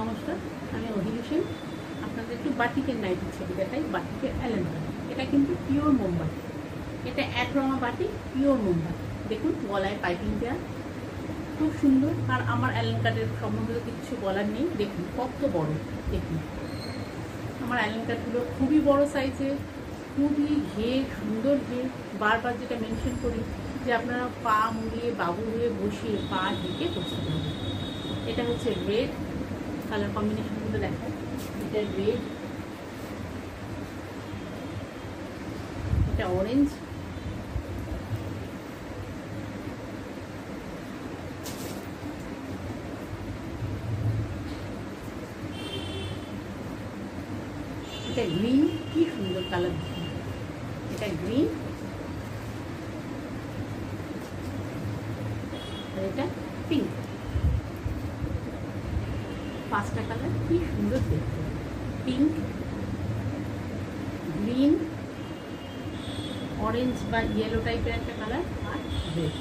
নমস্কার, আমি অহিলি সেন। আপনাদের একটু বাটিকের নাইটির ছবি দেখাই। বাটিকের অ্যালেন কাট, এটা কিন্তু পিওর মোমবাতি, এটা এক রঙা বাটি, পিওর মোমবাতি। দেখুন গলায় পাইপিং দেওয়া, খুব সুন্দর। আর আমার অ্যালেন কাটের সম্বন্ধে তো কিছু বলার নেই। দেখুন কত বড়, দেখুন আমার অ্যালেন কাটগুলো খুবই বড় সাইজের, খুবই ঘের, সুন্দর ঘের। বারবার যেটা মেনশন করি যে আপনারা পা মুড়িয়ে বাবু হয়ে বসিয়ে পা ঢেকে বসতে পারবেন। এটা হচ্ছে রেড কালার কম্বিনেশনগুলো দেখায়। এটা রেড, এটা অরেঞ্জ, এটা গ্রিন, কি সুন্দর কালার। এটা গ্রিন, আর এটা পিঙ্ক। পাঁচটা কালার, কি সুন্দর দেখতে। পিঙ্ক, গ্রিন, অরেঞ্জ বা ইয়েলো টাইপের একটা কালার, আর রেড।